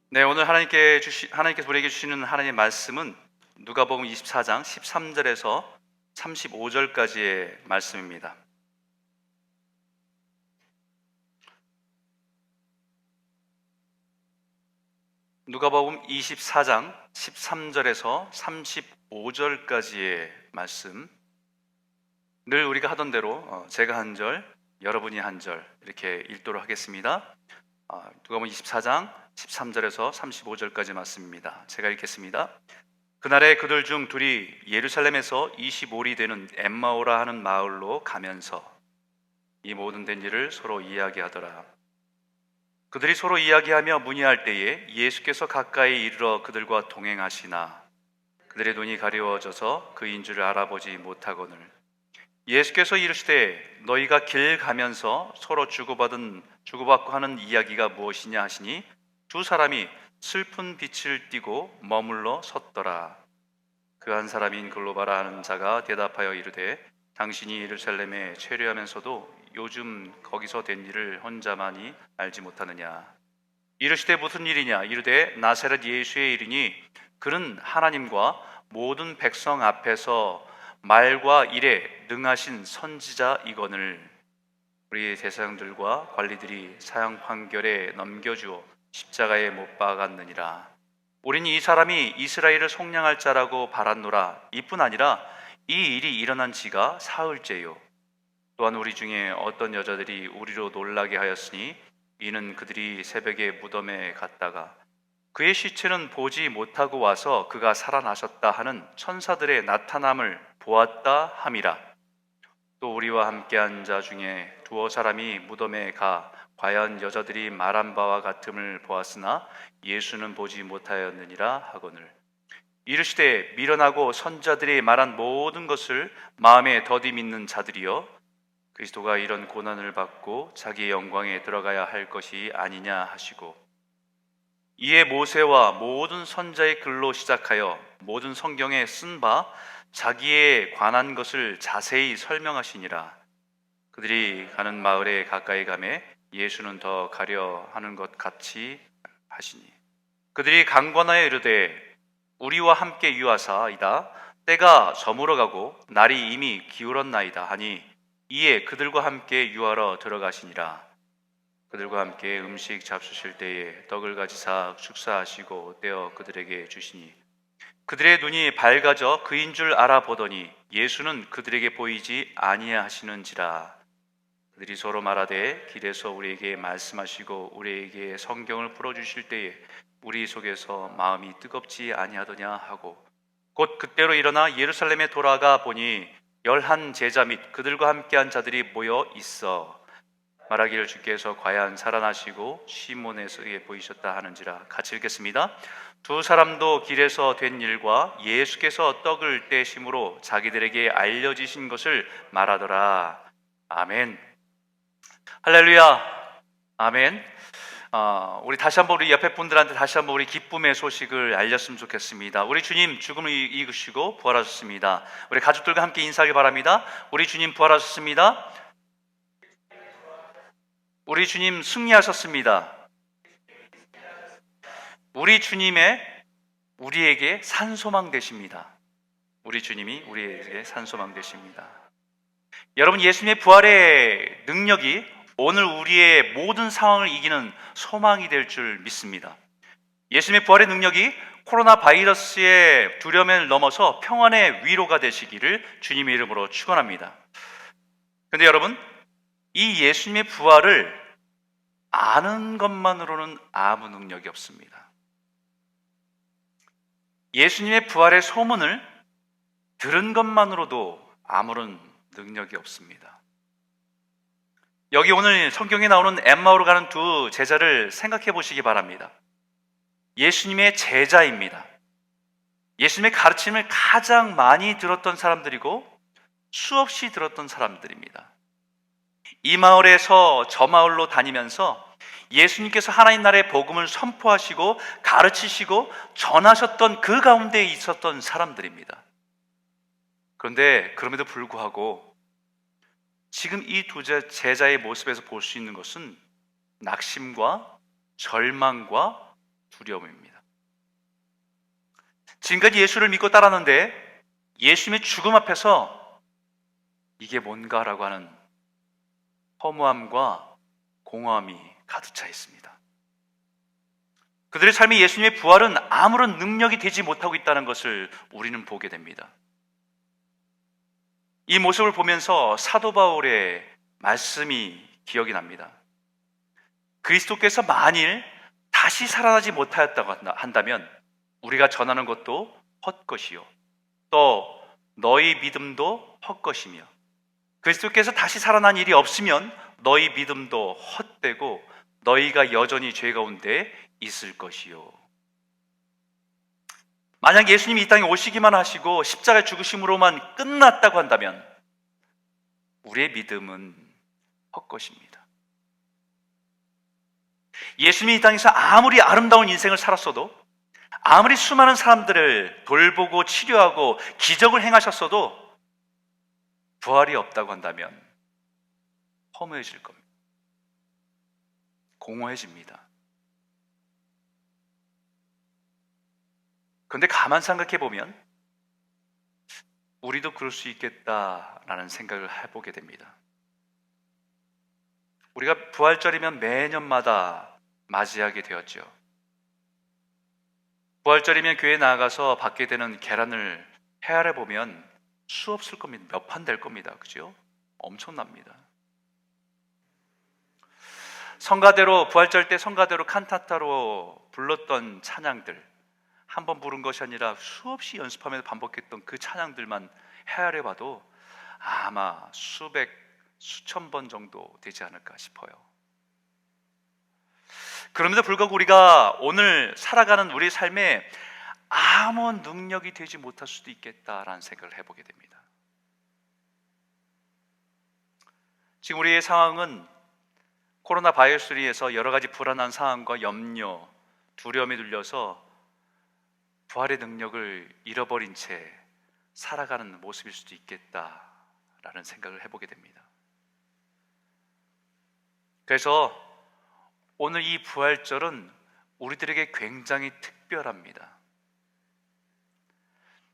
네, 오늘 하나님께서 우리에게 주시는 하나님의 말씀은 누가복음 24장 13절에서 35절까지의 말씀입니다. 누가복음 24장 13절에서 35절까지의 말씀. 늘 우리가 하던 대로 제가 한 절, 여러분이 한 절 이렇게 읽도록 하겠습니다. 누가복음 24장 13절에서 35절까지 말씀입니다. 제가 읽겠습니다. 그날에 그들 중 둘이 예루살렘에서 25리 되는 엠마오라 하는 마을로 가면서 이 모든 된 일을 서로 이야기하더라. 그들이 서로 이야기하며 문의할 때에 예수께서 가까이 이르러 그들과 동행하시나 그들의 눈이 가려워져서 그인 줄을 알아보지 못하거늘 예수께서 이르시되 너희가 길 가면서 서로 주고받고 하는 이야기가 무엇이냐 하시니 두 사람이 슬픈 빛을 띠고 머물러 섰더라. 그 한 사람인 글로바라 하는 자가 대답하여 이르되 당신이 예루살렘에 체류하면서도 요즘 거기서 된 일을 혼자만이 알지 못하느냐. 이르시되 무슨 일이냐. 이르되 나사렛 예수의 일이니 그는 하나님과 모든 백성 앞에서 말과 일에 능하신 선지자이거늘 우리 대사장들과 관리들이 사형 판결에 넘겨주어 십자가에 못 박았느니라. 우린 이 사람이 이스라엘을 속량할 자라고 바랐노라. 이뿐 아니라 이 일이 일어난 지가 사흘째요. 또한 우리 중에 어떤 여자들이 우리로 놀라게 하였으니 이는 그들이 새벽에 무덤에 갔다가 그의 시체는 보지 못하고 와서 그가 살아나셨다 하는 천사들의 나타남을 보았다 함이라. 또 우리와 함께한 자 중에 두어 사람이 무덤에 가 과연 여자들이 말한 바와 같음을 보았으나 예수는 보지 못하였느니라 하거늘 이르시되 미련하고 선자들이 말한 모든 것을 마음에 더디 믿는 자들이여 그리스도가 이런 고난을 받고 자기의 영광에 들어가야 할 것이 아니냐 하시고 이에 모세와 모든 선자의 글로 시작하여 모든 성경에 쓴 바 자기에 관한 것을 자세히 설명하시니라. 그들이 가는 마을에 가까이 가매 예수는 더 가려 하는 것 같이 하시니 그들이 강권하여 이르되 우리와 함께 유하사이다. 때가 저물어가고 날이 이미 기울었나이다 하니 이에 그들과 함께 유하러 들어가시니라. 그들과 함께 음식 잡수실 때에 떡을 가지사 축사하시고 떼어 그들에게 주시니 그들의 눈이 밝아져 그인 줄 알아보더니 예수는 그들에게 보이지 아니하시는지라. 그들이 서로 말하되 길에서 우리에게 말씀하시고 우리에게 성경을 풀어주실 때에 우리 속에서 마음이 뜨겁지 아니하더냐 하고 곧 그때로 일어나 예루살렘에 돌아가 보니 11 제자 및 그들과 함께한 자들이 모여 있어 말하기를 주께서 과연 살아나시고 시몬에게 보이셨다 하는지라. 같이 읽겠습니다. 두 사람도 길에서 된 일과 예수께서 떡을 떼심으로 자기들에게 알려지신 것을 말하더라. 아멘. 할렐루야. 아멘. 우리 다시 한번 우리 옆에 분들한테 다시 한번 우리 기쁨의 소식을 알렸으면 좋겠습니다. 우리 주님 죽음을 이기시고 부활하셨습니다. 우리 가족들과 함께 인사하길 바랍니다. 우리 주님 부활하셨습니다. 우리 주님 승리하셨습니다. 우리 주님의 우리에게 산소망 되십니다. 우리 주님이 우리에게 산소망 되십니다. 여러분, 예수님의 부활의 능력이 오늘 우리의 모든 상황을 이기는 소망이 될 줄 믿습니다. 예수님의 부활의 능력이 코로나 바이러스의 두려움을 넘어서 평안의 위로가 되시기를 주님의 이름으로 축원합니다. 그런데 여러분, 이 예수님의 부활을 아는 것만으로는 아무 능력이 없습니다. 예수님의 부활의 소문을 들은 것만으로도 아무런 능력이 없습니다. 여기 오늘 성경에 나오는 엠마오로 가는 두 제자를 생각해 보시기 바랍니다. 예수님의 제자입니다. 예수님의 가르침을 가장 많이 들었던 사람들이고 수없이 들었던 사람들입니다. 이 마을에서 저 마을로 다니면서 예수님께서 하나님 나라의 복음을 선포하시고 가르치시고 전하셨던 그 가운데 있었던 사람들입니다. 그런데 그럼에도 불구하고 지금 이 두 제자의 모습에서 볼 수 있는 것은 낙심과 절망과 두려움입니다. 지금까지 예수를 믿고 따랐는데 예수님의 죽음 앞에서 이게 뭔가라고 하는 허무함과 공허함이 가득 차 있습니다. 그들의 삶에 예수님의 부활은 아무런 능력이 되지 못하고 있다는 것을 우리는 보게 됩니다. 이 모습을 보면서 사도 바울의 말씀이 기억이 납니다. 그리스도께서 만일 다시 살아나지 못하였다고 한다면 우리가 전하는 것도 헛것이요 또 너희 믿음도 헛것이며 그리스도께서 다시 살아난 일이 없으면 너희 믿음도 헛되고 너희가 여전히 죄 가운데 있을 것이요. 만약 예수님이 이 땅에 오시기만 하시고 십자가의 죽으심으로만 끝났다고 한다면 우리의 믿음은 헛것입니다. 예수님이 이 땅에서 아무리 아름다운 인생을 살았어도, 아무리 수많은 사람들을 돌보고 치료하고 기적을 행하셨어도 부활이 없다고 한다면 허무해질 겁니다. 공허해집니다. 그런데 가만 생각해 보면 우리도 그럴 수 있겠다라는 생각을 해보게 됩니다. 우리가 부활절이면 매년마다 맞이하게 되었죠. 부활절이면 교회에 나아가서 받게 되는 계란을 헤아려 보면 수없을 겁니다. 몇 판 될 겁니다. 그죠? 엄청납니다. 성가대로, 부활절 때 성가대로 칸타타로 불렀던 찬양들, 한 번 부른 것이 아니라 수없이 연습하면서 반복했던 그 찬양들만 헤아려 봐도 아마 수백, 수천 번 정도 되지 않을까 싶어요. 그럼에도 불구하고 우리가 오늘 살아가는 우리 삶에 아무 능력이 되지 못할 수도 있겠다라는 생각을 해보게 됩니다. 지금 우리의 상황은 코로나 바이러스로 인해서 여러 가지 불안한 상황과 염려, 두려움에 눌려서 부활의 능력을 잃어버린 채 살아가는 모습일 수도 있겠다라는 생각을 해보게 됩니다. 그래서 오늘 이 부활절은 우리들에게 굉장히 특별합니다.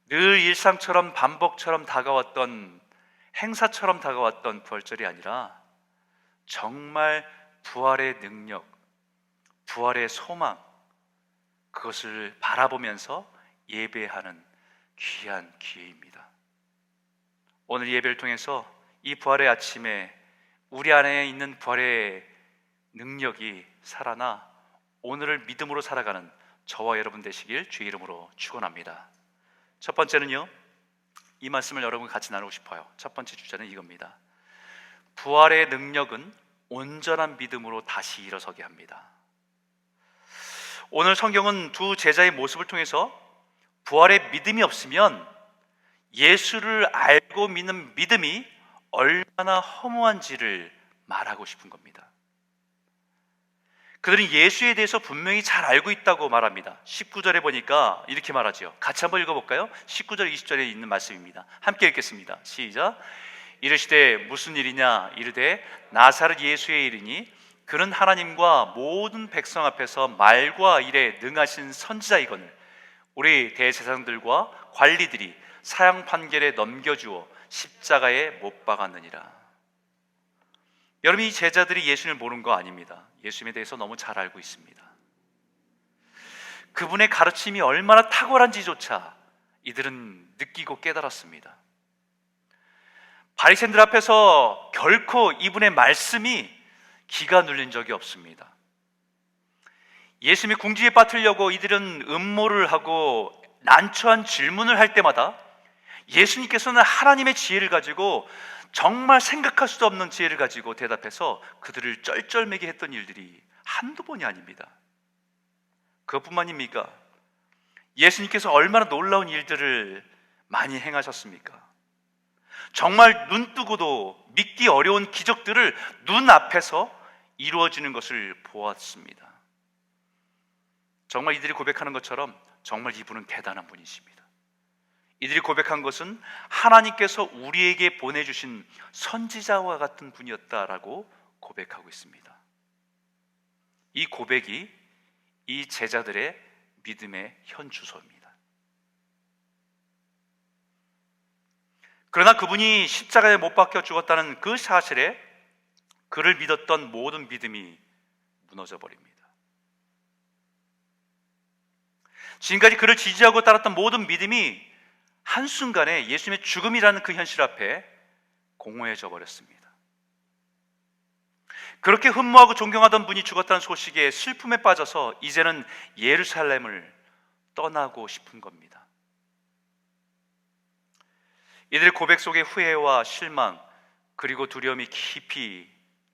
늘 일상처럼 반복처럼 다가왔던 행사처럼 다가왔던 부활절이 아니라 정말 부활의 능력, 부활의 소망, 그것을 바라보면서 예배하는 귀한 기회입니다. 오늘 예배를 통해서 이 부활의 아침에 우리 안에 있는 부활의 능력이 살아나 오늘을 믿음으로 살아가는 저와 여러분 되시길 주의 이름으로 축원합니다. 첫 번째는요, 이 말씀을 여러분 같이 나누고 싶어요. 첫 번째 주제는 이겁니다. 부활의 능력은 온전한 믿음으로 다시 일어서게 합니다. 오늘 성경은 두 제자의 모습을 통해서 부활의 믿음이 없으면 예수를 알고 믿는 믿음이 얼마나 허무한지를 말하고 싶은 겁니다. 그들은 예수에 대해서 분명히 잘 알고 있다고 말합니다. 19절에 보니까 이렇게 말하죠. 같이 한번 읽어볼까요? 19절 20절에 있는 말씀입니다. 함께 읽겠습니다. 시작. 이르시되 무슨 일이냐 이르되 나사렛 예수의 일이니 그는 하나님과 모든 백성 앞에서 말과 일에 능하신 선지자이거늘 우리 대제사장들과 관리들이 사형 판결에 넘겨주어 십자가에 못 박았느니라. 여러분, 이 제자들이 예수님을 모르는 거 아닙니다. 예수님에 대해서 너무 잘 알고 있습니다. 그분의 가르침이 얼마나 탁월한지조차 이들은 느끼고 깨달았습니다. 바리새인들 앞에서 결코 이분의 말씀이 기가 눌린 적이 없습니다. 예수님이 궁지에 빠뜨리려고 이들은 음모를 하고 난처한 질문을 할 때마다 예수님께서는 하나님의 지혜를 가지고 정말 생각할 수 없는 지혜를 가지고 대답해서 그들을 쩔쩔매게 했던 일들이 한두 번이 아닙니다. 그것뿐만입니까? 예수님께서 얼마나 놀라운 일들을 많이 행하셨습니까? 정말 눈뜨고도 믿기 어려운 기적들을 눈앞에서 이루어지는 것을 보았습니다. 정말 이들이 고백하는 것처럼 정말 이분은 대단한 분이십니다. 이들이 고백한 것은 하나님께서 우리에게 보내주신 선지자와 같은 분이었다라고 고백하고 있습니다. 이 고백이 이 제자들의 믿음의 현 주소입니다. 그러나 그분이 십자가에 못 박혀 죽었다는 그 사실에 그를 믿었던 모든 믿음이 무너져 버립니다. 지금까지 그를 지지하고 따랐던 모든 믿음이 한순간에 예수님의 죽음이라는 그 현실 앞에 공허해져 버렸습니다. 그렇게 흠모하고 존경하던 분이 죽었다는 소식에 슬픔에 빠져서 이제는 예루살렘을 떠나고 싶은 겁니다. 이들의 고백 속에 후회와 실망 그리고 두려움이 깊이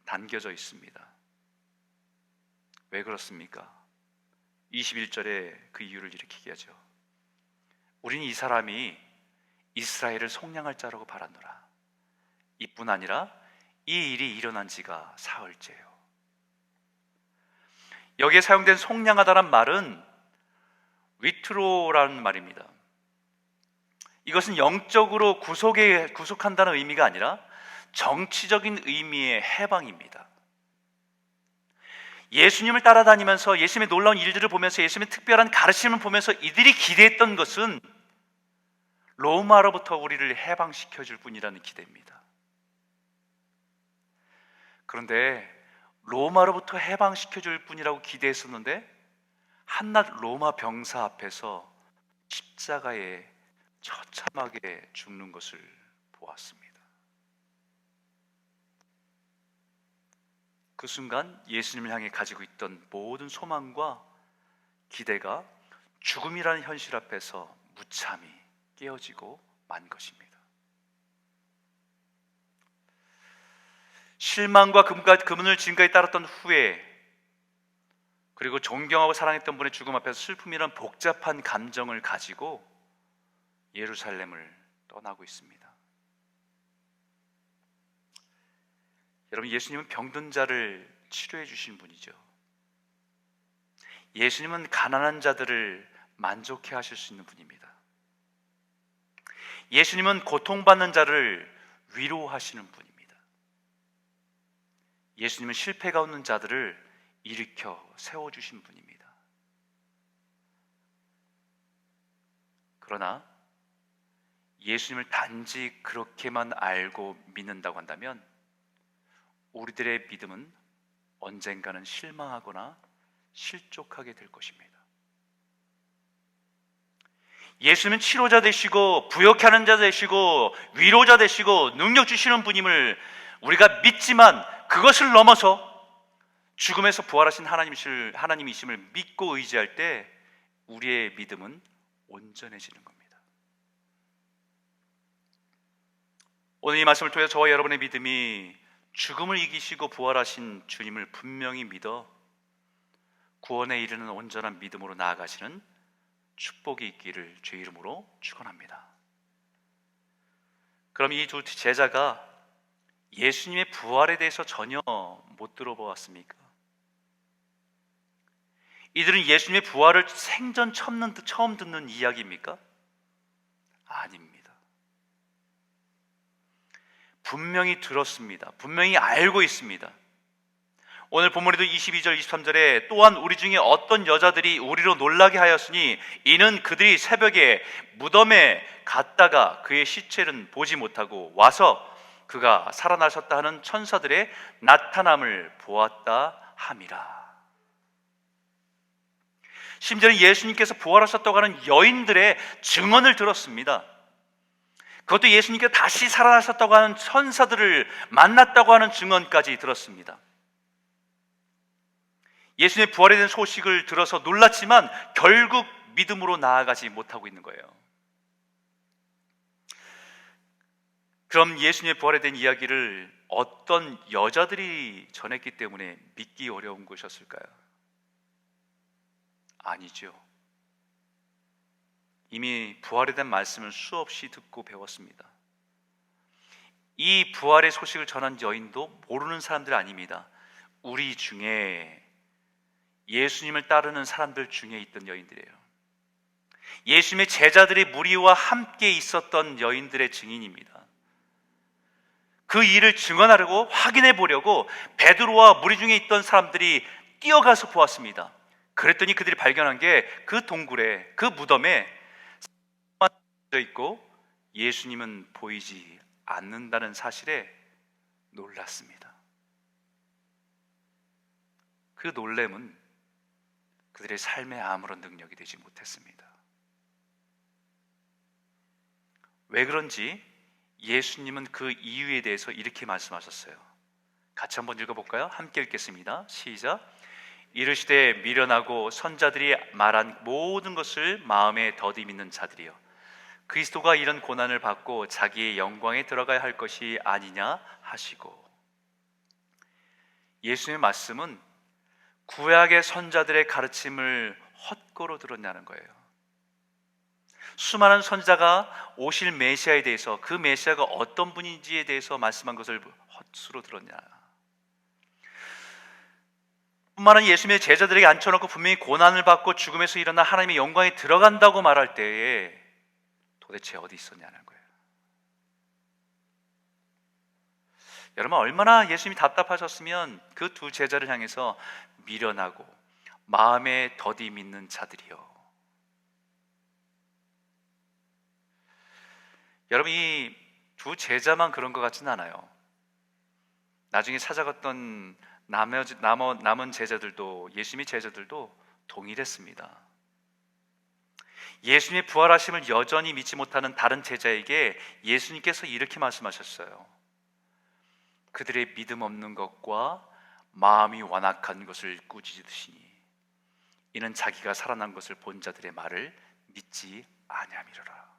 담겨져 있습니다. 왜 그렇습니까? 21절에 그 이유를 이렇게 하죠. 우리는 이 사람이 이스라엘을 속량할 자라고 바라노라. 이뿐 아니라 이 일이 일어난 지가 사흘째요. 여기에 사용된 속량하다란 말은 위트로라는 말입니다. 이것은 영적으로 구속한다는 의미가 아니라 정치적인 의미의 해방입니다. 예수님을 따라다니면서 예수님의 놀라운 일들을 보면서 예수님의 특별한 가르침을 보면서 이들이 기대했던 것은 로마로부터 우리를 해방시켜 줄 뿐이라는 기대입니다. 그런데 로마로부터 해방시켜 줄 뿐이라고 기대했었는데 한낱 로마 병사 앞에서 십자가에 처참하게 죽는 것을 보았습니다. 그 순간 예수님을 향해 가지고 있던 모든 소망과 기대가 죽음이라는 현실 앞에서 무참히 깨어지고 만 것입니다. 실망과 그분을 지금까지 따랐던 후회, 그리고 존경하고 사랑했던 분의 죽음 앞에서 슬픔이란 복잡한 감정을 가지고 예루살렘을 떠나고 있습니다. 여러분, 예수님은 병든 자를 치료해 주신 분이죠. 예수님은 가난한 자들을 만족해 하실 수 있는 분입니다. 예수님은 고통받는 자를 위로하시는 분입니다. 예수님은 실패가 없는 자들을 일으켜 세워주신 분입니다. 그러나 예수님을 단지 그렇게만 알고 믿는다고 한다면 우리들의 믿음은 언젠가는 실망하거나 실족하게 될 것입니다. 예수님은 치료자 되시고 부욕케 하는 자 되시고 위로자 되시고 능력 주시는 분임을 우리가 믿지만 그것을 넘어서 죽음에서 부활하신 하나님이심을 믿고 의지할 때 우리의 믿음은 온전해지는 겁니다. 오늘 이 말씀을 통해 저와 여러분의 믿음이 죽음을 이기시고 부활하신 주님을 분명히 믿어 구원에 이르는 온전한 믿음으로 나아가시는 축복이 있기를 주의 이름으로 축원합니다. 그럼 이 두 제자가 예수님의 부활에 대해서 전혀 못 들어보았습니까? 이들은 예수님의 부활을 생전 처음 듣는 이야기입니까? 아닙니다. 분명히 들었습니다. 분명히 알고 있습니다. 오늘 본문에도 22절 23절에 또한 우리 중에 어떤 여자들이 우리로 놀라게 하였으니 이는 그들이 새벽에 무덤에 갔다가 그의 시체는 보지 못하고 와서 그가 살아나셨다 하는 천사들의 나타남을 보았다 함이라. 심지어는 예수님께서 부활하셨다고 하는 여인들의 증언을 들었습니다. 그것도 예수님께서 다시 살아나셨다고 하는 천사들을 만났다고 하는 증언까지 들었습니다. 예수님의 부활에 대한 소식을 들어서 놀랐지만 결국 믿음으로 나아가지 못하고 있는 거예요. 그럼 예수님의 부활에 대한 이야기를 어떤 여자들이 전했기 때문에 믿기 어려운 것이었을까요? 아니죠. 이미 부활에 대한 말씀을 수없이 듣고 배웠습니다. 이 부활의 소식을 전한 여인도 모르는 사람들 아닙니다. 우리 중에 예수님을 따르는 사람들 중에 있던 여인들이에요. 예수님의 제자들의 무리와 함께 있었던 여인들의 증인입니다. 그 일을 증언하려고 확인해 보려고 베드로와 무리 중에 있던 사람들이 뛰어가서 보았습니다. 그랬더니 그들이 발견한 게 그 동굴에, 그 무덤에 져 있고 예수님은 보이지 않는다는 사실에 놀랐습니다. 그 놀램은 그들의 삶에 아무런 능력이 되지 못했습니다. 왜 그런지 예수님은 그 이유에 대해서 이렇게 말씀하셨어요. 같이 한번 읽어볼까요? 함께 읽겠습니다. 시작. 이르시되 미련하고 선자들이 말한 모든 것을 마음에 더디 믿는 자들이여, 그리스도가 이런 고난을 받고 자기의 영광에 들어가야 할 것이 아니냐 하시고. 예수님의 말씀은 구약의 선자들의 가르침을 헛고로 들었냐는 거예요. 수많은 선자가 오실 메시아에 대해서, 그 메시아가 어떤 분인지에 대해서 말씀한 것을 헛수로 들었냐. 뿐만 아니라 예수님의 제자들에게 앉혀놓고 분명히 고난을 받고 죽음에서 일어나 하나님의 영광에 들어간다고 말할 때에 도대체 어디 있었냐는 거예요. 여러분, 얼마나 예수님이 답답하셨으면 그 두 제자를 향해서 미련하고 마음에 더디 믿는 자들이요. 여러분, 이 두 제자만 그런 것 같지는 않아요. 나중에 찾아갔던 남은 제자들도, 예수님의 제자들도 동일했습니다. 예수님의 부활하심을 여전히 믿지 못하는 다른 제자에게 예수님께서 이렇게 말씀하셨어요. 그들의 믿음 없는 것과 마음이 완악한 것을 꾸짖으시니 이는 자기가 살아난 것을 본 자들의 말을 믿지 아니함이로라.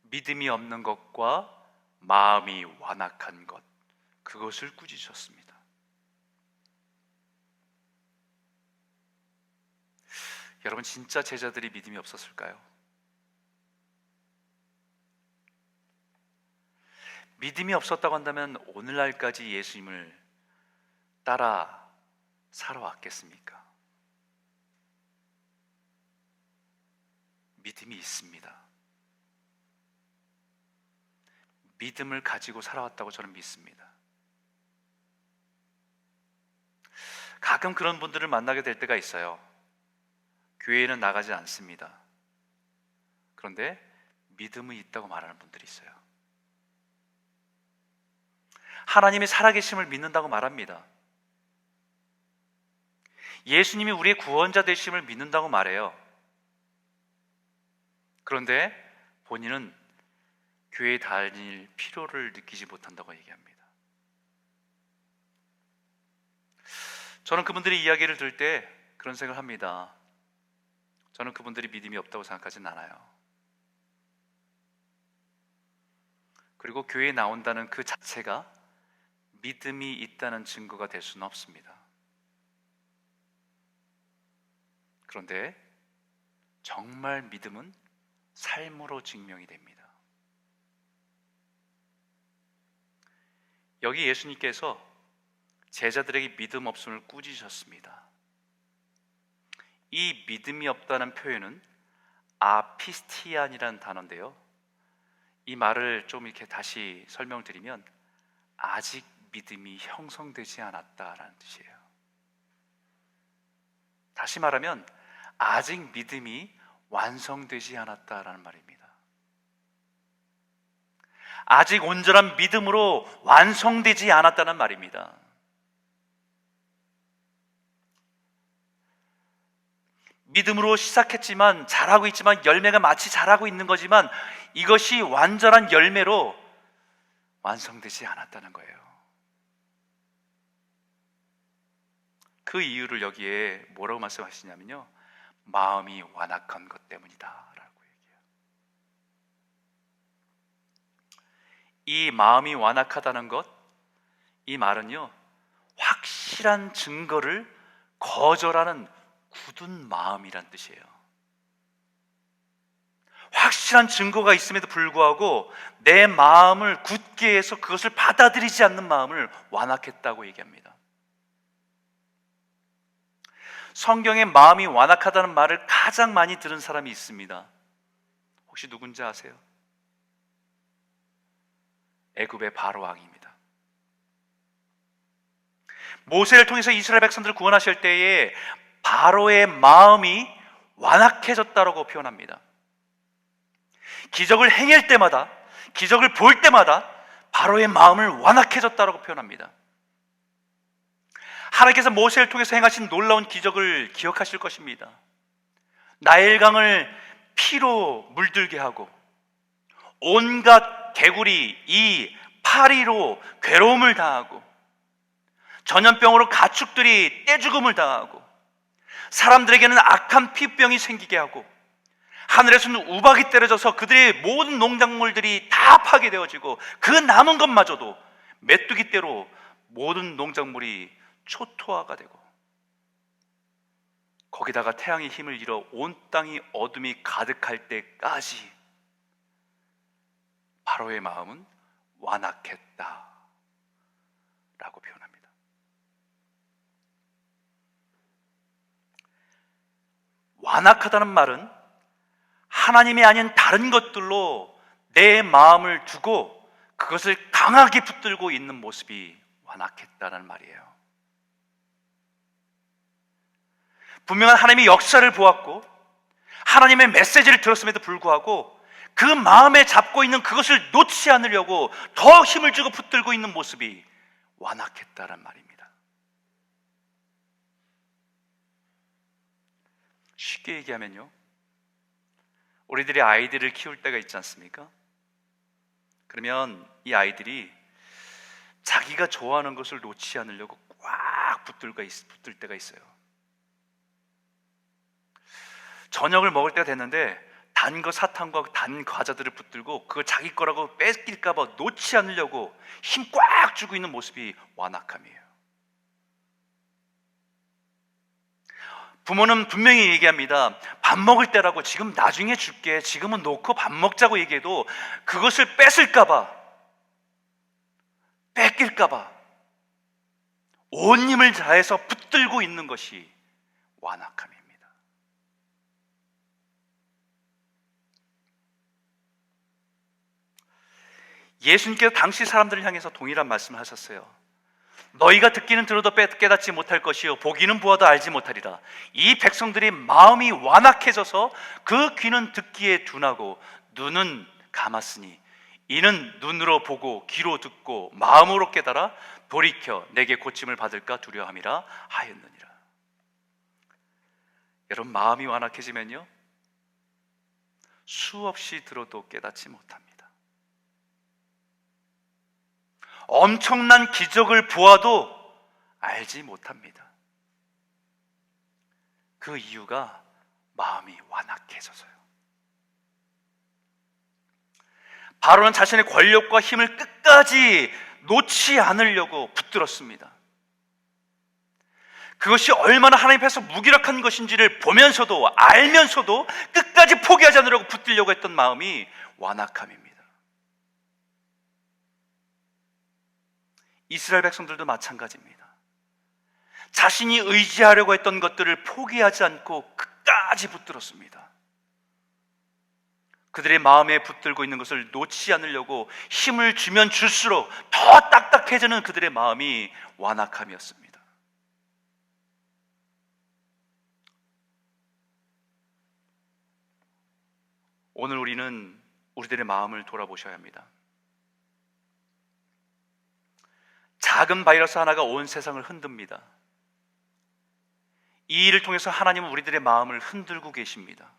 믿음이 없는 것과 마음이 완악한 것, 그것을 꾸짖으셨습니다. 여러분, 진짜 제자들이 믿음이 없었을까요? 믿음이 없었다고 한다면 오늘날까지 예수님을 따라 살아왔겠습니까? 믿음이 있습니다. 믿음을 가지고 살아왔다고 저는 믿습니다. 가끔 그런 분들을 만나게 될 때가 있어요. 교회에는 나가지 않습니다. 그런데 믿음이 있다고 말하는 분들이 있어요. 하나님의 살아계심을 믿는다고 말합니다. 예수님이 우리의 구원자 되심을 믿는다고 말해요. 그런데 본인은 교회에 다닐 필요를 느끼지 못한다고 얘기합니다. 저는 그분들의 이야기를 들을 때 그런 생각을 합니다. 저는 그분들이 믿음이 없다고 생각하진 않아요. 그리고 교회에 나온다는 그 자체가 믿음이 있다는 증거가 될 수는 없습니다. 그런데 정말 믿음은 삶으로 증명이 됩니다. 여기 예수님께서 제자들에게 믿음 없음을 꾸짖으셨습니다. 이 믿음이 없다는 표현은 아피스티안이라는 단어인데요, 이 말을 좀 이렇게 다시 설명드리면 아직 믿음이 형성되지 않았다라는 뜻이에요. 다시 말하면 아직 믿음이 완성되지 않았다라는 말입니다. 아직 온전한 믿음으로 완성되지 않았다는 말입니다. 믿음으로 시작했지만, 잘하고 있지만, 열매가 마치 자라고 있는 거지만 이것이 완전한 열매로 완성되지 않았다는 거예요. 그 이유를 여기에 뭐라고 말씀하시냐면요, 마음이 완악한 것 때문이다 라고 얘기해요. 이 마음이 완악하다는 것, 이 말은요, 확실한 증거를 거절하는 굳은 마음이란 뜻이에요. 확실한 증거가 있음에도 불구하고 내 마음을 굳게 해서 그것을 받아들이지 않는 마음을 완악했다고 얘기합니다. 성경에 마음이 완악하다는 말을 가장 많이 들은 사람이 있습니다. 혹시 누군지 아세요? 애굽의 바로 왕입니다. 모세를 통해서 이스라엘 백성들을 구원하실 때에 바로의 마음이 완악해졌다라고 표현합니다. 기적을 행할 때마다, 기적을 볼 때마다 바로의 마음을 완악해졌다라고 표현합니다. 하나님께서 모세를 통해서 행하신 놀라운 기적을 기억하실 것입니다. 나일강을 피로 물들게 하고 온갖 개구리, 이 파리로 괴로움을 당하고 전염병으로 가축들이 떼죽음을 당하고 사람들에게는 악한 피부병이 생기게 하고 하늘에서는 우박이 떨어져서 그들의 모든 농작물들이 다 파괴되어지고 그 남은 것마저도 메뚜기떼로 모든 농작물이 초토화가 되고 거기다가 태양이 힘을 잃어 온 땅이 어둠이 가득할 때까지 바로의 마음은 완악했다 라고 표현합니다. 완악하다는 말은 하나님이 아닌 다른 것들로 내 마음을 두고 그것을 강하게 붙들고 있는 모습이 완악했다는 말이에요. 분명한 하나님의 역사를 보았고 하나님의 메시지를 들었음에도 불구하고 그 마음에 잡고 있는 그것을 놓지 않으려고 더 힘을 주고 붙들고 있는 모습이 완악했다는 말입니다. 쉽게 얘기하면요, 우리들이 아이들을 키울 때가 있지 않습니까? 그러면 이 아이들이 자기가 좋아하는 것을 놓지 않으려고 꽉 붙들 때가 있어요. 저녁을 먹을 때가 됐는데 단 거 사탕과 단 과자들을 붙들고 그걸 자기 거라고 뺏길까 봐 놓지 않으려고 힘 꽉 주고 있는 모습이 완악함이에요. 부모는 분명히 얘기합니다. 밥 먹을 때라고 지금 나중에 줄게, 지금은 놓고 밥 먹자고 얘기해도 그것을 뺏을까 봐, 뺏길까 봐 온 힘을 다해서 붙들고 있는 것이 완악함입니다. 예수님께서 당시 사람들을 향해서 동일한 말씀을 하셨어요. 너희가 듣기는 들어도 깨닫지 못할 것이요 보기는 보아도 알지 못하리라. 이 백성들이 마음이 완악해져서 그 귀는 듣기에 둔하고 눈은 감았으니 이는 눈으로 보고 귀로 듣고 마음으로 깨달아 돌이켜 내게 고침을 받을까 두려워함이라 하였느니라. 여러분, 마음이 완악해지면요 수없이 들어도 깨닫지 못합니다. 엄청난 기적을 보아도 알지 못합니다. 그 이유가 마음이 완악해져서요. 바로는 자신의 권력과 힘을 끝까지 놓지 않으려고 붙들었습니다. 그것이 얼마나 하나님 앞에서 무기력한 것인지를 보면서도 알면서도 끝까지 포기하지 않으려고 붙들려고 했던 마음이 완악함입니다. 이스라엘 백성들도 마찬가지입니다. 자신이 의지하려고 했던 것들을 포기하지 않고 끝까지 붙들었습니다. 그들의 마음에 붙들고 있는 것을 놓지 않으려고 힘을 주면 줄수록 더 딱딱해지는 그들의 마음이 완악함이었습니다. 오늘 우리는 우리들의 마음을 돌아보셔야 합니다. 작은 바이러스 하나가 온 세상을 흔듭니다. 이 일을 통해서 하나님은 우리들의 마음을 흔들고 계십니다.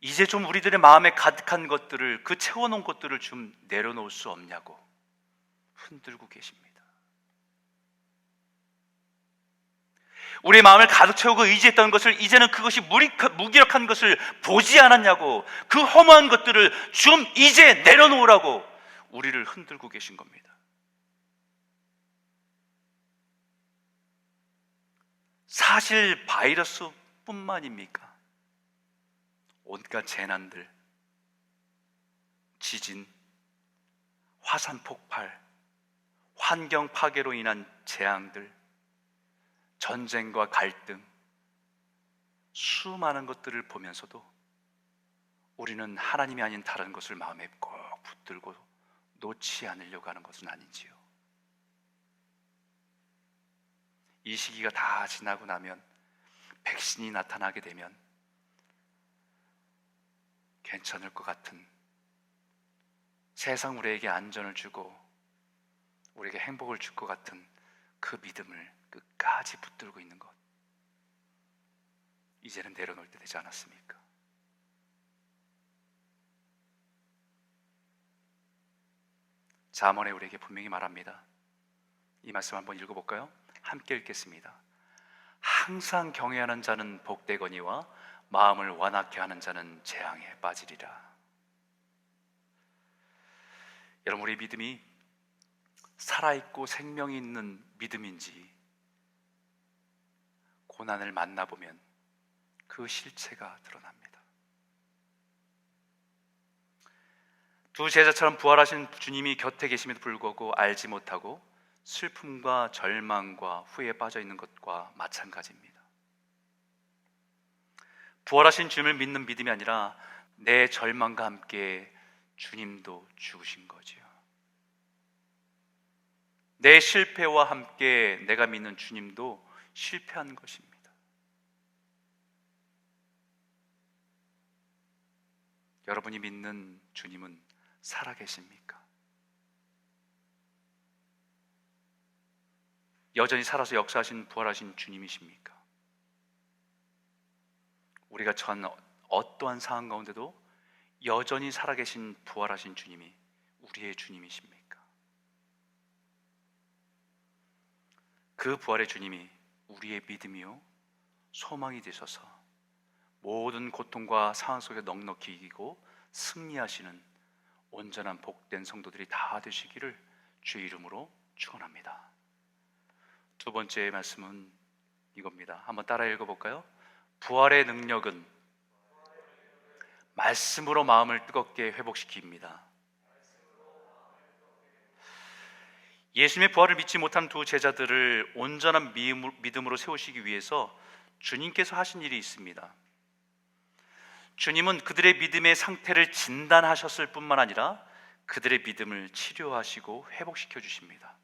이제 좀 우리들의 마음에 가득한 것들을, 그 채워놓은 것들을 좀 내려놓을 수 없냐고 흔들고 계십니다. 우리의 마음을 가득 채우고 의지했던 것을 이제는 그것이 무기력한 것을 보지 않았냐고, 그 허무한 것들을 좀 이제 내려놓으라고 우리를 흔들고 계신 겁니다. 사실 바이러스뿐만입니까? 온갖 재난들, 지진, 화산 폭발, 환경 파괴로 인한 재앙들, 전쟁과 갈등, 수많은 것들을 보면서도 우리는 하나님이 아닌 다른 것을 마음에 꼭 붙들고 놓지 않으려고 하는 것은 아닌지요? 이 시기가 다 지나고 나면, 백신이 나타나게 되면 괜찮을 것 같은, 세상 우리에게 안전을 주고 우리에게 행복을 줄 것 같은 그 믿음을 끝까지 붙들고 있는 것, 이제는 내려놓을 때 되지 않았습니까? 잠언에 우리에게 분명히 말합니다. 이 말씀 한번 읽어볼까요? 함께 읽겠습니다. 항상 경외하는 자는 복되거니와 마음을 완악케 하는 자는 재앙에 빠지리라. 여러분, 우리 믿음이 살아있고 생명이 있는 믿음인지 고난을 만나보면 그 실체가 드러납니다. 두 제자처럼 부활하신 주님이 곁에 계심에도 불구하고 알지 못하고 슬픔과 절망과 후회에 빠져 있는 것과 마찬가지입니다. 부활하신 주님을 믿는 믿음이 아니라 내 절망과 함께 주님도 죽으신 거지요. 내 실패와 함께 내가 믿는 주님도 실패한 것입니다. 여러분이 믿는 주님은 살아계십니까? 여전히 살아서 역사하신 부활하신 주님이십니까? 우리가 처한 어떠한 상황 가운데도 여전히 살아계신 부활하신 주님이 우리의 주님이십니까? 그 부활의 주님이 우리의 믿음이요 소망이 되셔서 모든 고통과 상황 속에 넉넉히 이기고 승리하시는 온전한 복된 성도들이 다 되시기를 주의 이름으로 축원합니다. 두 번째 말씀은 이겁니다. 한번 따라 읽어볼까요? 부활의 능력은 말씀으로 마음을 뜨겁게 회복시킵니다. 예수님의 부활을 믿지 못한 두 제자들을 온전한 믿음으로 세우시기 위해서 주님께서 하신 일이 있습니다. 주님은 그들의 믿음의 상태를 진단하셨을 뿐만 아니라 그들의 믿음을 치료하시고 회복시켜 주십니다.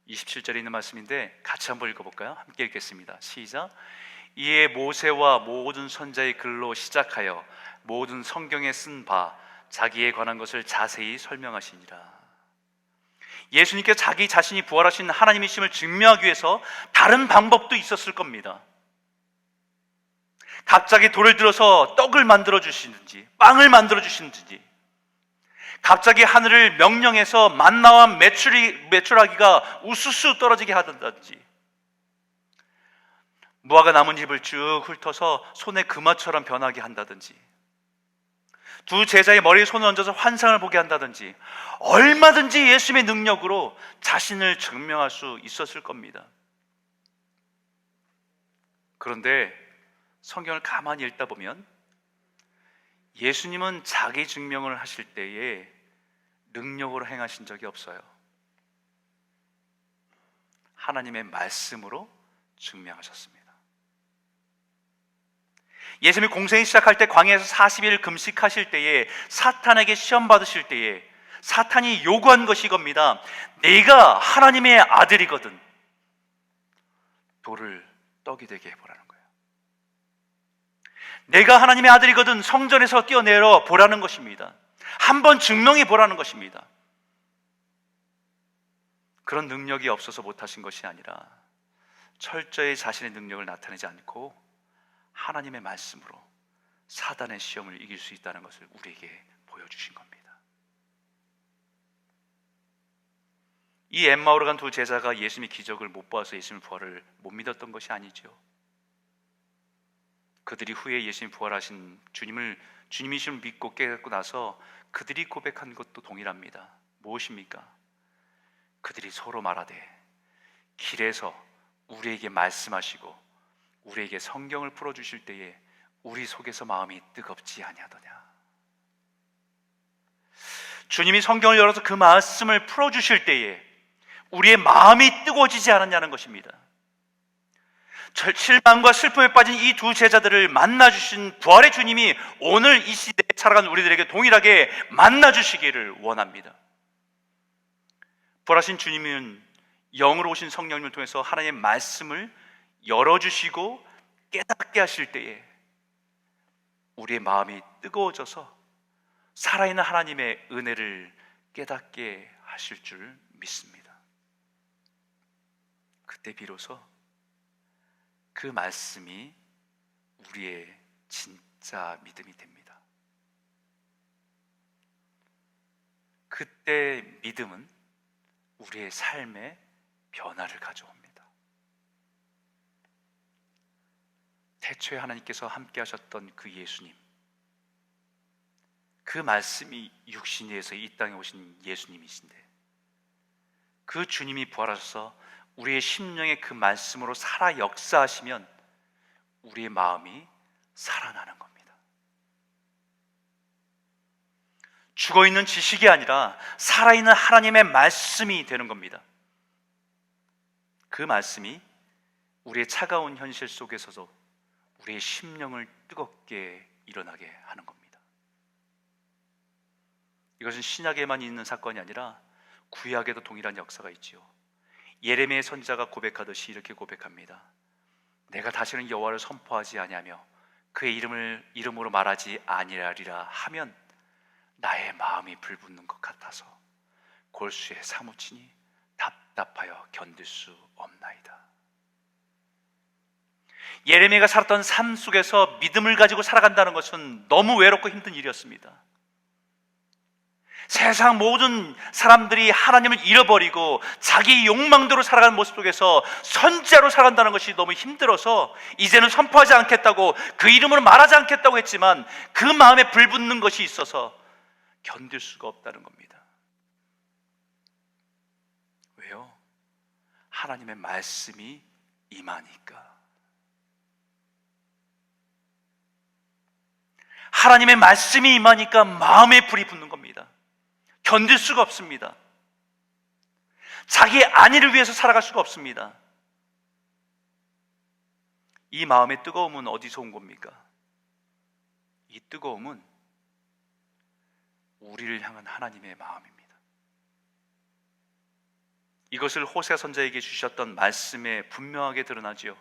27절에 있는 말씀인데 같이 한번 읽어볼까요? 함께 읽겠습니다. 시작. 이에 모세와 모든 선자의 글로 시작하여 모든 성경에 쓴 바 자기에 관한 것을 자세히 설명하시니라. 예수님께서 자기 자신이 부활하신 하나님이심을 증명하기 위해서 다른 방법도 있었을 겁니다. 갑자기 돌을 들어서 떡을 만들어 주시는지, 빵을 만들어 주시는지, 갑자기 하늘을 명령해서 만나와 메추라기가 우수수 떨어지게 하든지, 무화과 나뭇잎을 쭉 훑어서 손에 금화처럼 변하게 한다든지, 두 제자의 머리에 손을 얹어서 환상을 보게 한다든지, 얼마든지 예수님의 능력으로 자신을 증명할 수 있었을 겁니다. 그런데 성경을 가만히 읽다 보면 예수님은 자기 증명을 하실 때에 능력으로 행하신 적이 없어요. 하나님의 말씀으로 증명하셨습니다. 예수님이 공생이 시작할 때 광야에서 40일 금식하실 때에, 사탄에게 시험 받으실 때에 사탄이 요구한 것이 이겁니다. 네가 하나님의 아들이거든 돌을 떡이 되게 해보라는 거예요. 내가 하나님의 아들이거든 성전에서 뛰어내려 보라는 것입니다. 한번 증명해 보라는 것입니다. 그런 능력이 없어서 못하신 것이 아니라 철저히 자신의 능력을 나타내지 않고 하나님의 말씀으로 사단의 시험을 이길 수 있다는 것을 우리에게 보여주신 겁니다. 이 엠마오로 간 두 제자가 예수님의 기적을 못 봐서 예수님의 부활을 못 믿었던 것이 아니죠. 그들이 후에 예수님 부활하신 주님이심을 믿고 깨닫고 나서 그들이 고백한 것도 동일합니다. 무엇입니까? 그들이 서로 말하되 길에서 우리에게 말씀하시고 우리에게 성경을 풀어주실 때에 우리 속에서 마음이 뜨겁지 아니하더냐. 주님이 성경을 열어서 그 말씀을 풀어주실 때에 우리의 마음이 뜨거워지지 않았냐는 것입니다. 실망과 슬픔에 빠진 이 두 제자들을 만나주신 부활의 주님이 오늘 이 시대에 살아가는 우리들에게 동일하게 만나주시기를 원합니다. 부활하신 주님은 영으로 오신 성령님을 통해서 하나님의 말씀을 열어주시고 깨닫게 하실 때에 우리의 마음이 뜨거워져서 살아있는 하나님의 은혜를 깨닫게 하실 줄 믿습니다. 그때 비로소 그 말씀이 우리의 진짜 믿음이 됩니다. 그때 믿음은 우리의 삶에 변화를 가져옵니다. 태초에 하나님께서 함께 하셨던 그 예수님, 그 말씀이 육신이 돼서 이 땅에 오신 예수님이신데, 그 주님이 부활하셔서 우리의 심령에 그 말씀으로 살아 역사하시면 우리의 마음이 살아나는 겁니다. 죽어있는 지식이 아니라 살아있는 하나님의 말씀이 되는 겁니다. 그 말씀이 우리의 차가운 현실 속에서도 우리의 심령을 뜨겁게 일어나게 하는 겁니다. 이것은 신약에만 있는 사건이 아니라 구약에도 동일한 역사가 있지요. 예레미야 선지자가 고백하듯이 이렇게 고백합니다. 내가 다시는 여호와를 선포하지 아니하며 그의 이름으로 말하지 아니하리라 하면 나의 마음이 불붙는 것 같아서 골수에 사무치니 답답하여 견딜 수 없나이다. 예레미야가 살았던 삶 속에서 믿음을 가지고 살아간다는 것은 너무 외롭고 힘든 일이었습니다. 세상 모든 사람들이 하나님을 잃어버리고 자기 욕망대로 살아가는 모습 속에서 선지자로 살아간다는 것이 너무 힘들어서 이제는 선포하지 않겠다고, 그 이름으로 말하지 않겠다고 했지만 그 마음에 불붙는 것이 있어서 견딜 수가 없다는 겁니다. 왜요? 하나님의 말씀이 임하니까. 하나님의 말씀이 임하니까 마음에 불이 붙는 겁니다. 견딜 수가 없습니다. 자기 안위를 위해서 살아갈 수가 없습니다. 이 마음의 뜨거움은 어디서 온 겁니까? 이 뜨거움은 우리를 향한 하나님의 마음입니다. 이것을 호세 선지자에게 주셨던 말씀에 분명하게 드러나지요.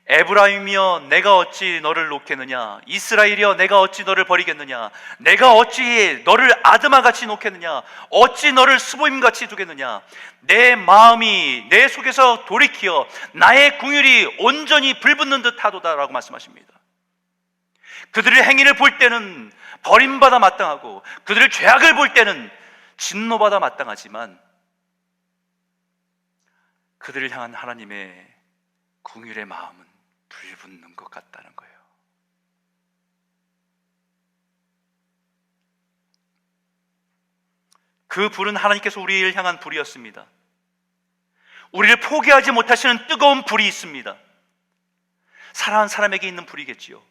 에브라임이여 내가 어찌 너를 놓겠느냐, 이스라엘이여 내가 어찌 너를 버리겠느냐, 내가 어찌 너를 아드마같이 놓겠느냐, 어찌 너를 스보임같이 두겠느냐. 내 마음이 내 속에서 돌이키어 나의 궁율이 온전히 불붙는 듯 하도다라고 말씀하십니다. 그들의 행위를 볼 때는 버림받아 마땅하고 그들의 죄악을 볼 때는 진노받아 마땅하지만 그들을 향한 하나님의 궁율의 마음은 불붙는 것 같다는 거예요. 그 불은 하나님께서 우리를 향한 불이었습니다. 우리를 포기하지 못하시는 뜨거운 불이 있습니다. 사랑하는 사람에게 있는 불이겠지요.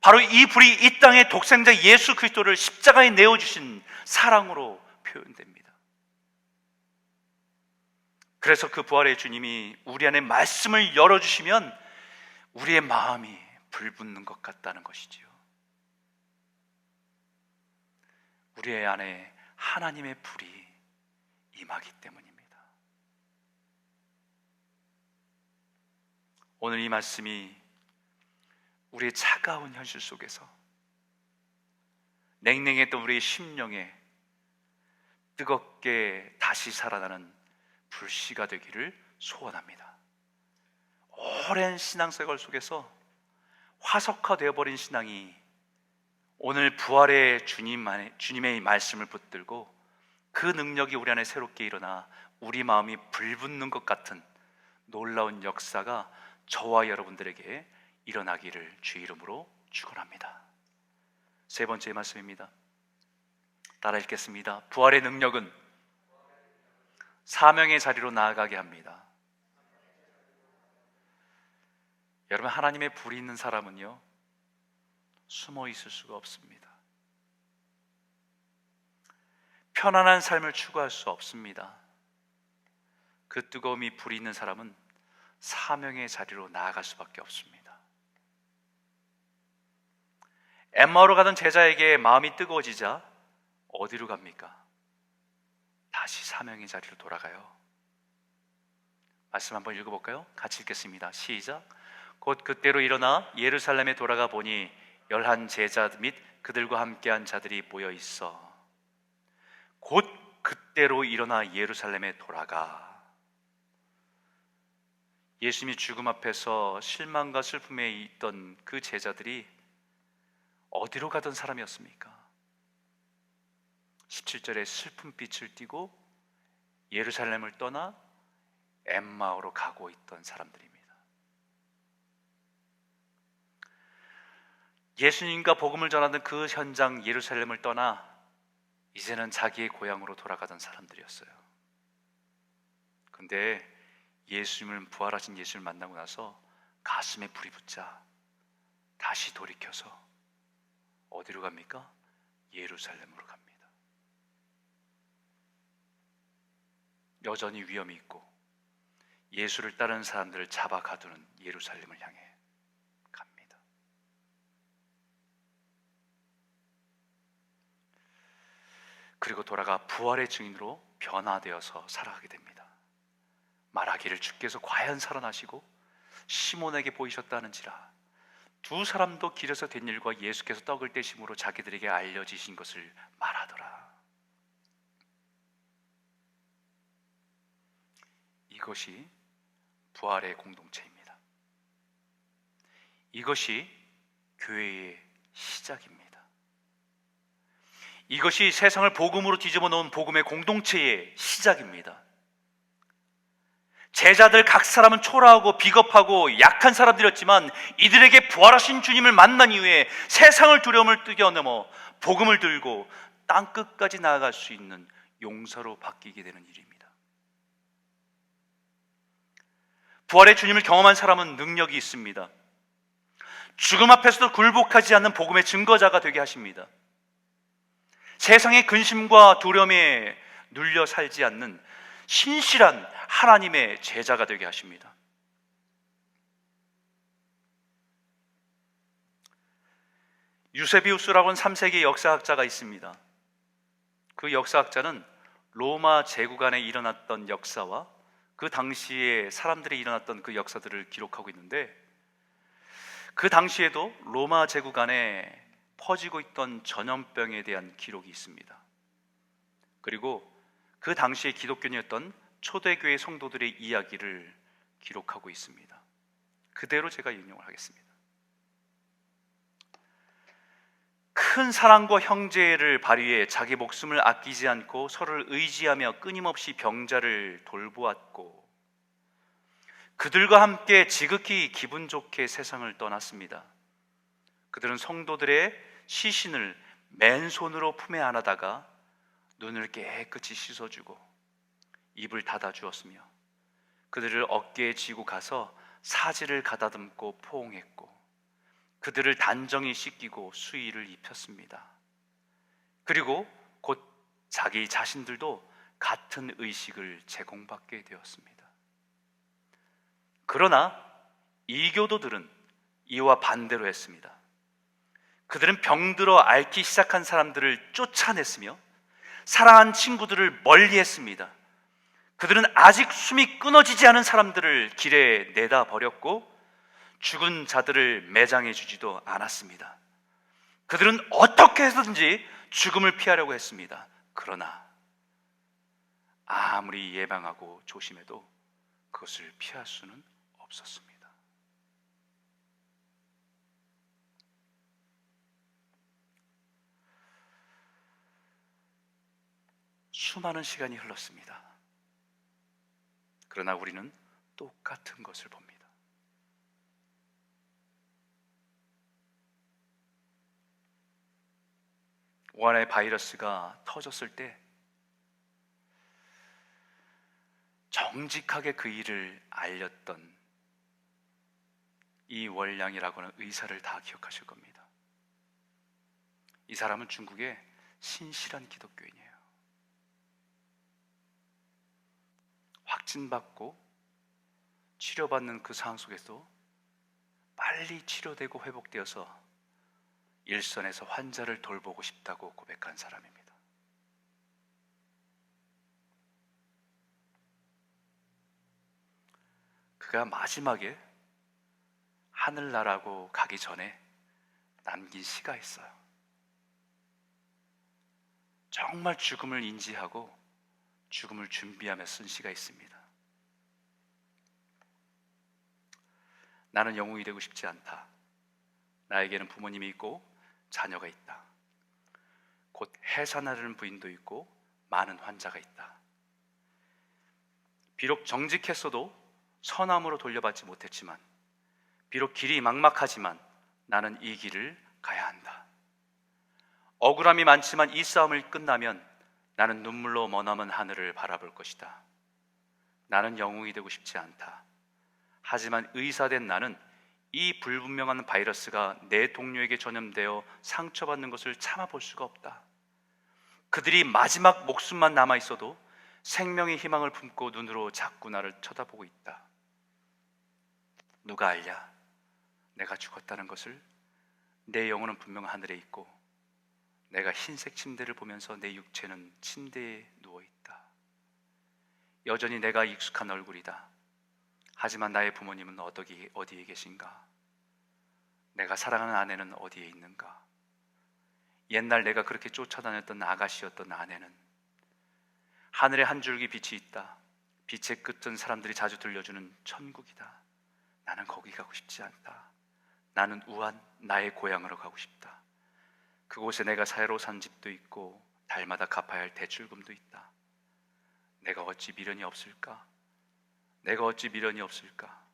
바로 이 불이 이 땅의 독생자 예수 그리스도를 십자가에 내어주신 사랑으로 표현됩니다. 그래서 그 부활의 주님이 우리 안에 말씀을 열어주시면 우리의 마음이 불붙는 것 같다는 것이지요. 우리의 안에 하나님의 불이 임하기 때문입니다. 오늘 이 말씀이 우리의 차가운 현실 속에서 냉랭했던 우리의 심령에 뜨겁게 다시 살아나는 불씨가 되기를 소원합니다. 오랜 신앙생활 속에서 화석화되어 버린 신앙이 오늘 부활의 주님의 말씀을 붙들고 그 능력이 우리 안에 새롭게 일어나 우리 마음이 불붙는 것 같은 놀라운 역사가 저와 여러분들에게 일어나기를 주의 이름으로 축원합니다. 세 번째 말씀입니다. 따라 읽겠습니다. 부활의 능력은 사명의 자리로 나아가게 합니다. 여러분, 하나님의 불이 있는 사람은요, 숨어 있을 수가 없습니다. 편안한 삶을 추구할 수 없습니다. 그 뜨거움이 불이 있는 사람은 사명의 자리로 나아갈 수밖에 없습니다. 엠마오로 가던 제자에게 마음이 뜨거워지자 어디로 갑니까? 다시 사명의 자리로 돌아가요. 말씀 한번 읽어볼까요? 같이 읽겠습니다. 시작. 곧 그때로 일어나 예루살렘에 돌아가 보니 11 제자 및 그들과 함께한 자들이 모여 있어. 곧 그때로 일어나 예루살렘에 돌아가. 예수님이 죽음 앞에서 실망과 슬픔에 있던 그 제자들이 어디로 가던 사람이었습니까? 17절에 슬픔빛을 띠고 예루살렘을 떠나 엠마오로 가고 있던 사람들입니다. 예수님과 복음을 전하던 그 현장 예루살렘을 떠나 이제는 자기의 고향으로 돌아가던 사람들이었어요. 근데 예수님을, 부활하신 예수님을 만나고 나서 가슴에 불이 붙자 다시 돌이켜서 어디로 갑니까? 예루살렘으로 갑니다. 여전히 위험이 있고 예수를 따르는 사람들을 잡아 가두는 예루살렘을 향해 갑니다. 그리고 돌아가 부활의 증인으로 변화되어서 살아가게 됩니다. 말하기를 주께서 과연 살아나시고 시몬에게 보이셨다는지라. 두 사람도 길에서 된 일과 예수께서 떡을 떼심으로 자기들에게 알려지신 것을 말하더라. 이것이 부활의 공동체입니다. 이것이 교회의 시작입니다. 이것이 세상을 복음으로 뒤집어 놓은 복음의 공동체의 시작입니다. 제자들 각 사람은 초라하고 비겁하고 약한 사람들이었지만 이들에게 부활하신 주님을 만난 이후에 세상을 두려움을 뛰어넘어 복음을 들고 땅끝까지 나아갈 수 있는 용사로 바뀌게 되는 일입니다. 부활의 주님을 경험한 사람은 능력이 있습니다. 죽음 앞에서도 굴복하지 않는 복음의 증거자가 되게 하십니다. 세상의 근심과 두려움에 눌려 살지 않는 신실한 하나님의 제자가 되게 하십니다. 유세비우스라고 하는 3세기 역사학자가 있습니다. 그 역사학자는 로마 제국 안에 일어났던 역사와 그 당시에 사람들이 일어났던 그 역사들을 기록하고 있는데, 그 당시에도 로마 제국 안에 퍼지고 있던 전염병에 대한 기록이 있습니다. 그리고 그 당시에 기독교인이었던 초대교회 성도들의 이야기를 기록하고 있습니다. 그대로 제가 인용을 하겠습니다. 큰 사랑과 형제를 발휘해 자기 목숨을 아끼지 않고 서로를 의지하며 끊임없이 병자를 돌보았고, 그들과 함께 지극히 기분 좋게 세상을 떠났습니다. 그들은 성도들의 시신을 맨손으로 품에 안아다가 눈을 깨끗이 씻어주고 입을 닫아주었으며, 그들을 어깨에 지고 가서 사지를 가다듬고 포옹했고, 그들을 단정히 씻기고 수의를 입혔습니다. 그리고 곧 자기 자신들도 같은 의식을 제공받게 되었습니다. 그러나 이교도들은 이와 반대로 했습니다. 그들은 병들어 앓기 시작한 사람들을 쫓아냈으며 사랑한 친구들을 멀리했습니다. 그들은 아직 숨이 끊어지지 않은 사람들을 길에 내다 버렸고 죽은 자들을 매장해 주지도 않았습니다. 그들은 어떻게 해서든지 죽음을 피하려고 했습니다. 그러나 아무리 예방하고 조심해도 그것을 피할 수는 없었습니다. 수많은 시간이 흘렀습니다. 그러나 우리는 똑같은 것을 봅니다. 우한의 바이러스가 터졌을 때 정직하게 그 일을 알렸던 이 월량이라고 하는 의사를 다 기억하실 겁니다. 이 사람은 중국의 신실한 기독교인이에요. 확진받고 치료받는 그 상황 속에서 빨리 치료되고 회복되어서 일선에서 환자를 돌보고 싶다고 고백한 사람입니다. 그야 마지막에 하늘나라고 가기 전에 남긴 시가 있어요. 정말 죽음을 인지하고 죽음을 준비하며 쓴 시가 있습니다. 나는 영웅이 되고 싶지 않다. 나에게는 부모님이 있고 자녀가 있다. 곧 해산하려는 부인도 있고 많은 환자가 있다. 비록 정직했어도 선함으로 돌려받지 못했지만, 비록 길이 막막하지만 나는 이 길을 가야 한다. 억울함이 많지만 이 싸움을 끝나면 나는 눈물로 머나먼 하늘을 바라볼 것이다. 나는 영웅이 되고 싶지 않다. 하지만 의사된 나는 이 불분명한 바이러스가 내 동료에게 전염되어 상처받는 것을 참아볼 수가 없다. 그들이 마지막 목숨만 남아 있어도 생명의 희망을 품고 눈으로 자꾸 나를 쳐다보고 있다. 누가 알랴? 내가 죽었다는 것을. 내 영혼은 분명 하늘에 있고 내가 흰색 침대를 보면서 내 육체는 침대에 누워있다. 여전히 내가 익숙한 얼굴이다. 하지만 나의 부모님은 어디에 계신가? 내가 사랑하는 아내는 어디에 있는가? 옛날 내가 그렇게 쫓아다녔던 아가씨였던 아내는. 하늘에 한 줄기 빛이 있다. 빛의 끝은 사람들이 자주 들려주는 천국이다. 나는 거기 가고 싶지 않다. 나는 우한 나의 고향으로 가고 싶다. 그곳에 내가 새로 산 집도 있고 달마다 갚아야 할 대출금도 있다. 내가 어찌 미련이 없을까? 내가 어찌 미련이 없을까?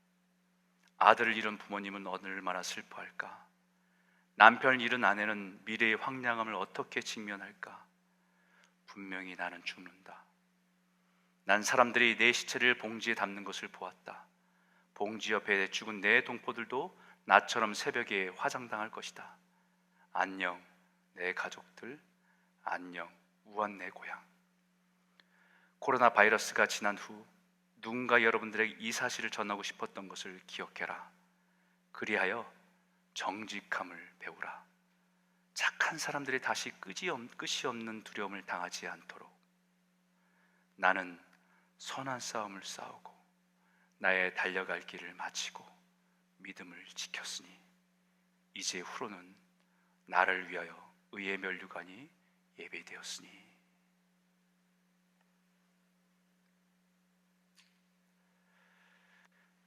아들을 잃은 부모님은 얼마나 슬퍼할까? 남편을 잃은 아내는 미래의 황량함을 어떻게 직면할까? 분명히 나는 죽는다. 난 사람들이 내 시체를 봉지에 담는 것을 보았다. 봉지 옆에 죽은 내 동포들도 나처럼 새벽에 화장당할 것이다. 안녕 내 가족들, 안녕 우한 내 고향. 코로나 바이러스가 지난 후 누군가 여러분들에게 이 사실을 전하고 싶었던 것을 기억해라. 그리하여 정직함을 배우라. 착한 사람들이 다시 끝이 없는 두려움을 당하지 않도록. 나는 선한 싸움을 싸우고 나의 달려갈 길을 마치고 믿음을 지켰으니 이제 후로는 나를 위하여 의의 면류관이 예배되었으니.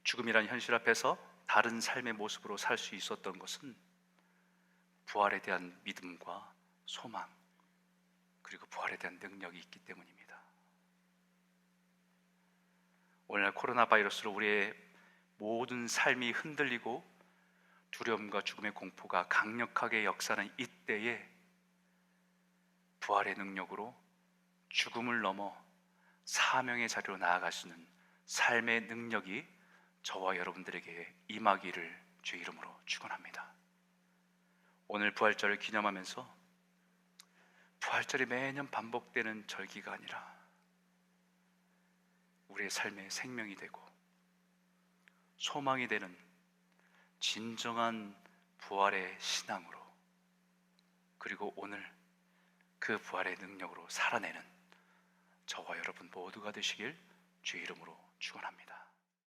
죽음이란 현실 앞에서 다른 삶의 모습으로 살 수 있었던 것은 부활에 대한 믿음과 소망, 그리고 부활에 대한 능력이 있기 때문입니다. 오늘날 코로나 바이러스로 우리의 모든 삶이 흔들리고 두려움과 죽음의 공포가 강력하게 역사하는 이때에 부활의 능력으로 죽음을 넘어 사명의 자리로 나아갈 수 있는 삶의 능력이 저와 여러분들에게 임하기를 주의 이름으로 축원합니다. 오늘 부활절을 기념하면서 부활절이 매년 반복되는 절기가 아니라 우리의 삶의 생명이 되고 소망이 되는 진정한 부활의 신앙으로, 그리고 오늘 그 부활의 능력으로 살아내는 저와 여러분 모두가 되시길 주의 이름으로 축원합니다.